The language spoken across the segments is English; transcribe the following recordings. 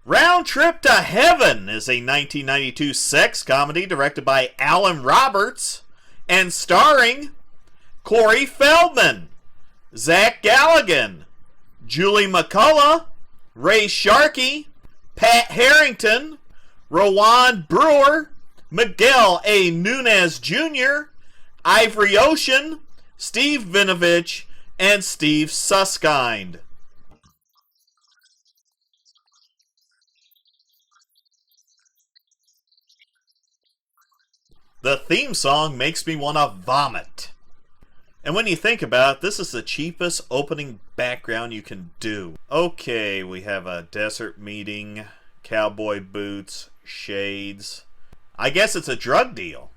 Round Trip to Heaven is a 1992 sex comedy directed by Alan Roberts and starring Corey Feldman, Zach Galligan, Julie McCullough, Ray Sharkey, Pat Harrington, Rowanne Brewer, Miguel Nunez Jr., Ivory Ocean, Steve Vinovich, and Steve Susskind. The theme song makes me want to vomit. And when you think about it, this is the cheapest opening background you can do. Okay, we have a desert meeting, cowboy boots, shades. I guess it's a drug deal.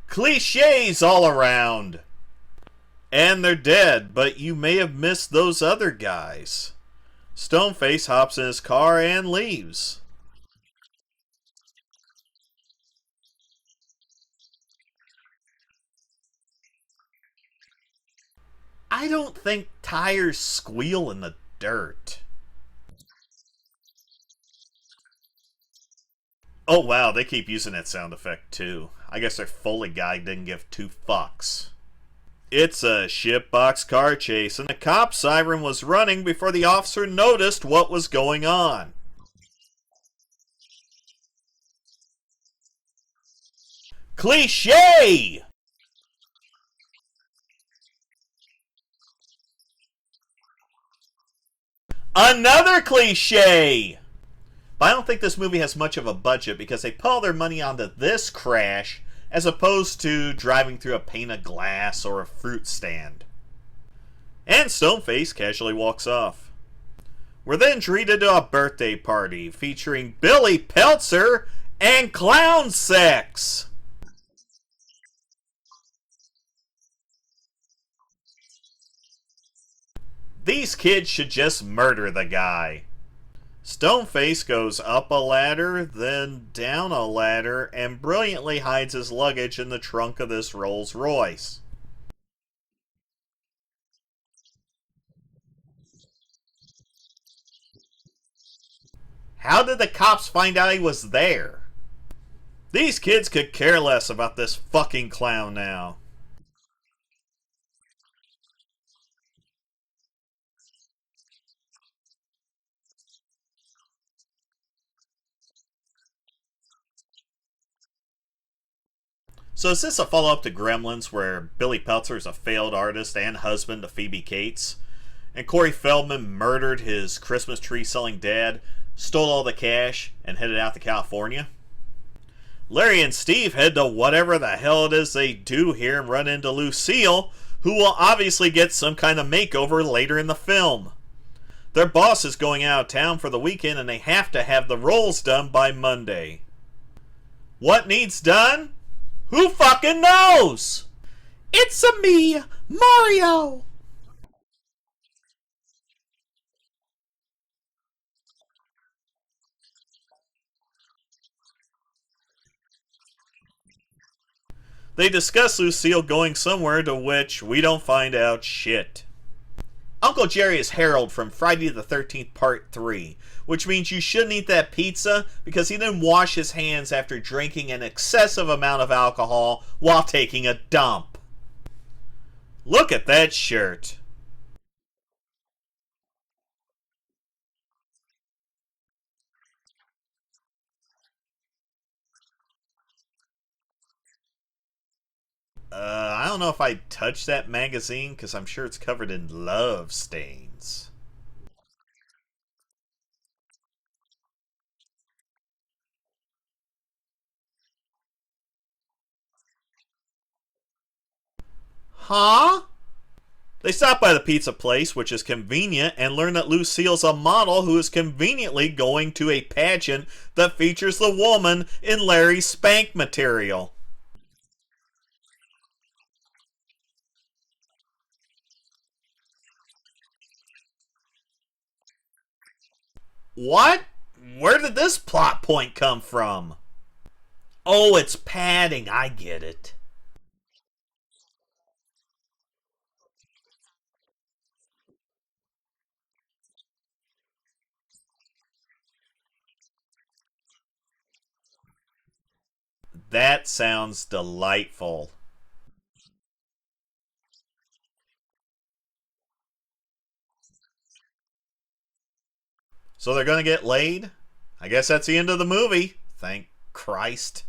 Cliches all around. And they're dead, but you may have missed those other guys. Stoneface hops in his car and leaves. I don't think tires squeal in the dirt. Oh wow, they keep using that sound effect too. I guess their Foley guy didn't give two fucks. It's a shitbox car chase, and the cop siren was running before the officer noticed what was going on. Cliche! Another cliche! But I don't think this movie has much of a budget because they put all their money onto this crash as opposed to driving through a pane of glass or a fruit stand. And Stoneface casually walks off. We're then treated to a birthday party featuring Billy Peltzer and clown sex. These kids should just murder the guy. Stoneface goes up a ladder, then down a ladder, and brilliantly hides his luggage in the trunk of this Rolls Royce. How did the cops find out he was there? These kids could care less about this fucking clown now. So is this a follow-up to Gremlins where Billy Peltzer is a failed artist and husband to Phoebe Cates? And Corey Feldman murdered his Christmas tree selling dad, stole all the cash, and headed out to California? Larry and Steve head to whatever the hell it is they do here and run into Lucille, who will obviously get some kind of makeover later in the film. Their boss is going out of town for the weekend and they have to have the rolls done by Monday. What needs done? Who fucking knows? It's a me, Mario! They discuss Lucille going somewhere, to which we don't find out shit. Uncle Jerry is Harold from Friday the 13th Part 3, which means you shouldn't eat that pizza because he didn't wash his hands after drinking an excessive amount of alcohol while taking a dump. Look at that shirt. I don't know if I'd touch that magazine because I'm sure it's covered in love stains. Huh? They stop by the pizza place, which is convenient, and learn that Lucille's a model who is conveniently going to a pageant that features the woman in Larry's spank material. What? Where did this plot point come from? Oh, it's padding. I get it. That sounds delightful. So they're gonna get laid? I guess that's the end of the movie. Thank Christ.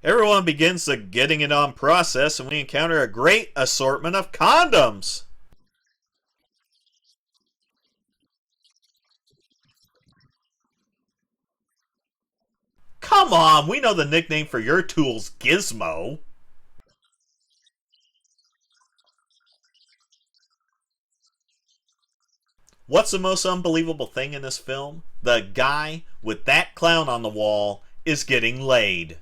Everyone begins the getting it on process, and we encounter a great assortment of condoms. Come on, we know the nickname for your tool's Gizmo. What's the most unbelievable thing in this film? The guy with that clown on the wall is getting laid.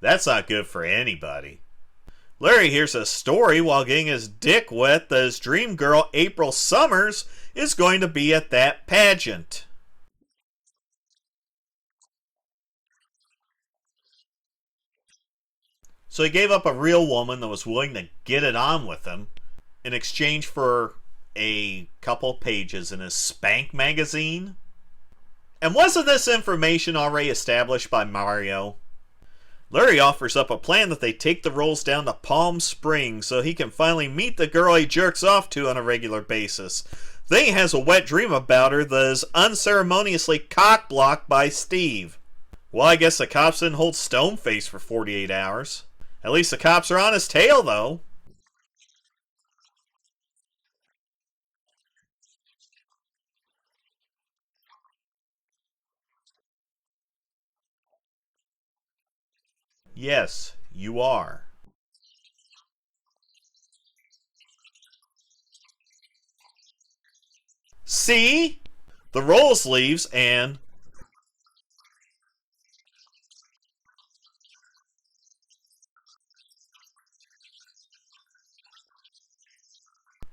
That's not good for anybody. Larry hears a story while getting his dick wet that his dream girl, April Summers, is going to be at that pageant. So he gave up a real woman that was willing to get it on with him in exchange for a couple pages in his Spank magazine. And wasn't this information already established by Mario? Larry offers up a plan that they take the rolls down to Palm Springs so he can finally meet the girl he jerks off to on a regular basis. Then he has a wet dream about her that is unceremoniously cock-blocked by Steve. Well, I guess the cops didn't hold Stoneface for 48 hours. At least the cops are on his tail, though. Yes, you are. See? The rolls leaves and...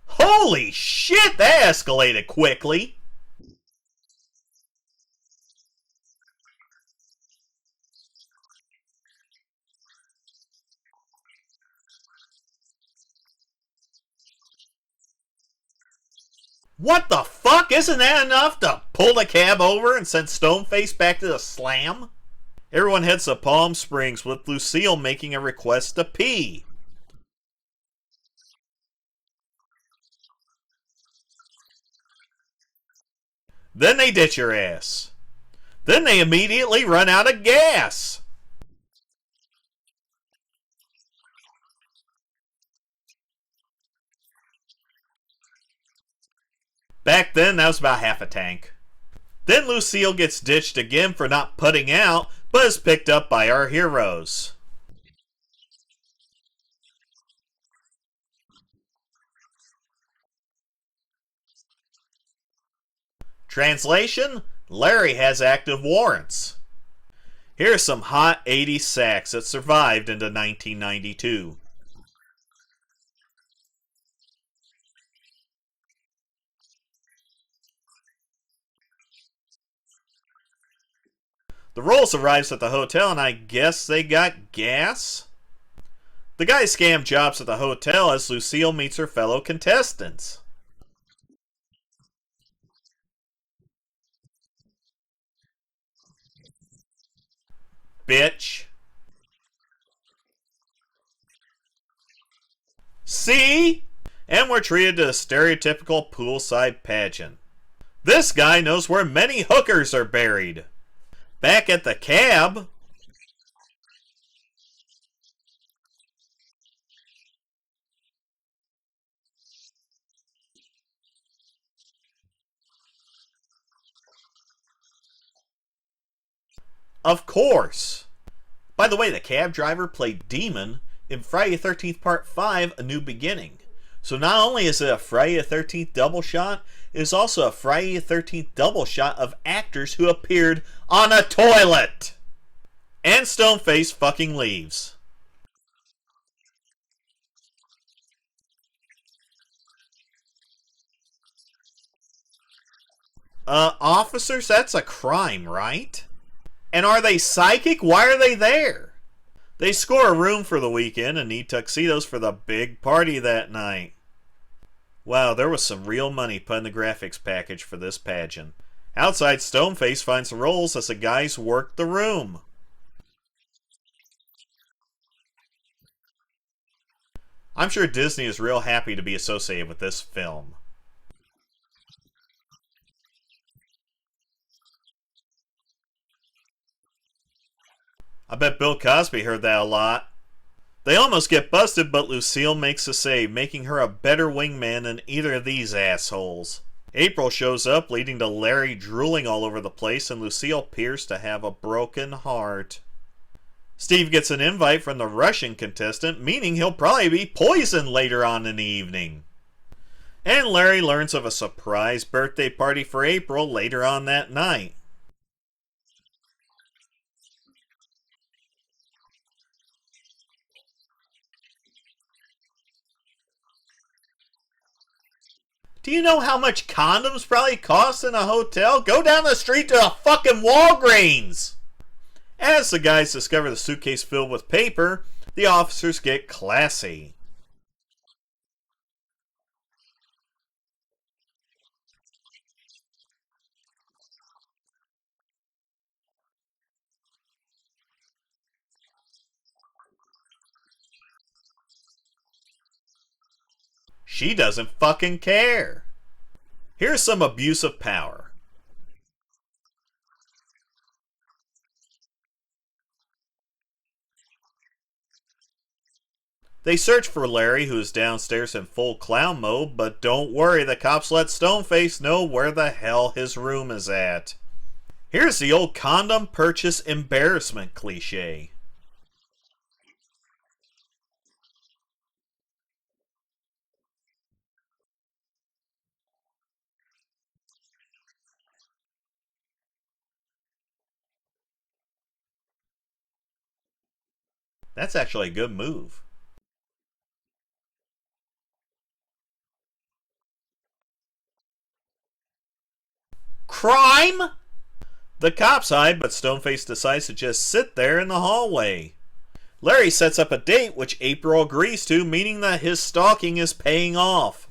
Holy shit, that escalated quickly. What the fuck? Isn't that enough to pull the cab over and send Stoneface back to the slam? Everyone heads to Palm Springs with Lucille making a request to pee. Then they ditch your ass. Then they immediately run out of gas. Back then, that was about half a tank. Then Lucille gets ditched again for not putting out, but is picked up by our heroes. Translation? Larry has active warrants. Here's some hot 80s sax that survived into 1992. The Rolls arrives at the hotel and I guess they got gas? The guy scam jobs at the hotel as Lucille meets her fellow contestants. Bitch. See? And we're treated to a stereotypical poolside pageant. This guy knows where many hookers are buried. Back at the cab, of course. By the way, the cab driver played Demon in Friday the 13th Part 5, A New Beginning. So not only is it a Friday the 13th double shot, it is also a Friday the 13th double shot of actors who appeared on a toilet! And Stoneface fucking leaves. Officers, that's a crime, right? And are they psychic? Why are they there? They score a room for the weekend and need tuxedos for the big party that night. Wow, there was some real money put in the graphics package for this pageant. Outside, Stoneface finds the rolls as the guys work the room. I'm sure Disney is real happy to be associated with this film. I bet Bill Cosby heard that a lot. They almost get busted, but Lucille makes a save, making her a better wingman than either of these assholes. April shows up, leading to Larry drooling all over the place, and Lucille appears to have a broken heart. Steve gets an invite from the Russian contestant, meaning he'll probably be poisoned later on in the evening. And Larry learns of a surprise birthday party for April later on that night. Do you know how much condoms probably cost in a hotel? Go down the street to a fucking Walgreens! As the guys discover the suitcase filled with paper, the officers get classy. She doesn't fucking care. Here's some abuse of power. They search for Larry, who is downstairs in full clown mode, but don't worry, the cops let Stoneface know where the hell his room is at. Here's the old condom purchase embarrassment cliche. That's actually a good move. Crime? The cops hide, but Stoneface decides to just sit there in the hallway. Larry sets up a date, which April agrees to, meaning that his stalking is paying off.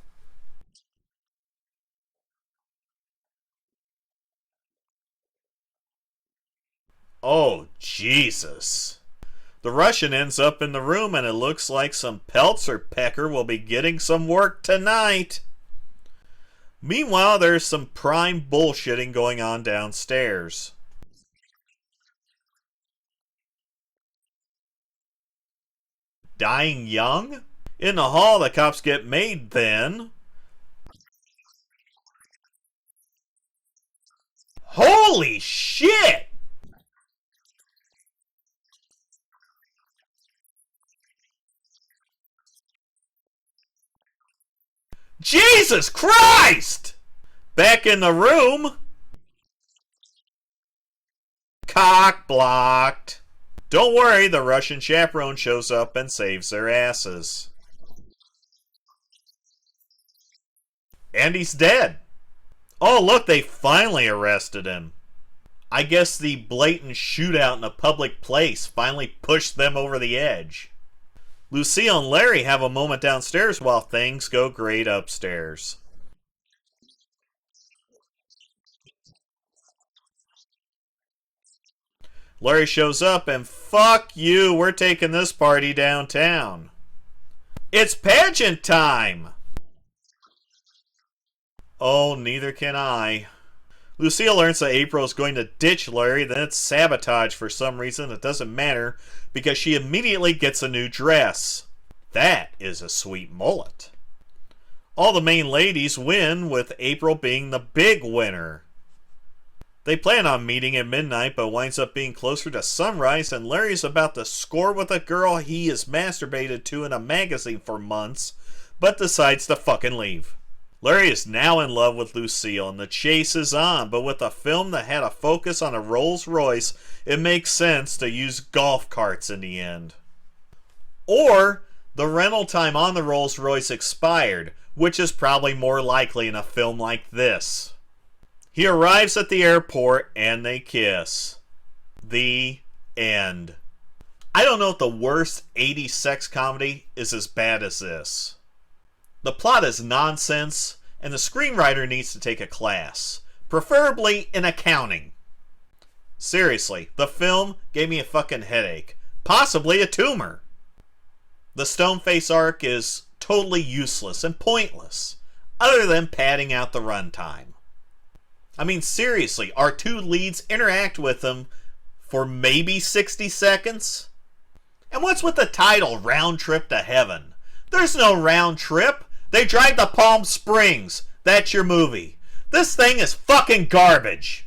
Oh, Jesus. The Russian ends up in the room, and it looks like some Peltzer pecker will be getting some work tonight. Meanwhile, there's some prime bullshitting going on downstairs. Dying young? In the hall, the cops get made then. Holy shit! Jesus Christ! Back in the room. Cock blocked. Don't worry, the Russian chaperone shows up and saves their asses. And he's dead. Oh, look, they finally arrested him. I guess the blatant shootout in a public place finally pushed them over the edge. Lucille and Larry have a moment downstairs while things go great upstairs. Larry shows up and fuck you, we're taking this party downtown. It's pageant time! Oh, neither can I. Lucille learns that April is going to ditch Larry, then it's sabotage for some reason that doesn't matter because she immediately gets a new dress. That is a sweet mullet. All the main ladies win, with April being the big winner. They plan on meeting at midnight, but winds up being closer to sunrise, and Larry's about to score with a girl he has masturbated to in a magazine for months, but decides to fucking leave. Larry is now in love with Lucille, and the chase is on, but with a film that had a focus on a Rolls Royce, it makes sense to use golf carts in the end. Or, the rental time on the Rolls Royce expired, which is probably more likely in a film like this. He arrives at the airport and they kiss. The end. I don't know if the worst 80s sex comedy is as bad as this. The plot is nonsense, and the screenwriter needs to take a class, preferably in accounting. Seriously, the film gave me a fucking headache, possibly a tumor. The Stoneface arc is totally useless and pointless, other than padding out the runtime. I mean, seriously, our two leads interact with him for maybe 60 seconds? And what's with the title, Round Trip to Heaven? There's no round trip. They drive to Palm Springs. That's your movie. This thing is fucking garbage.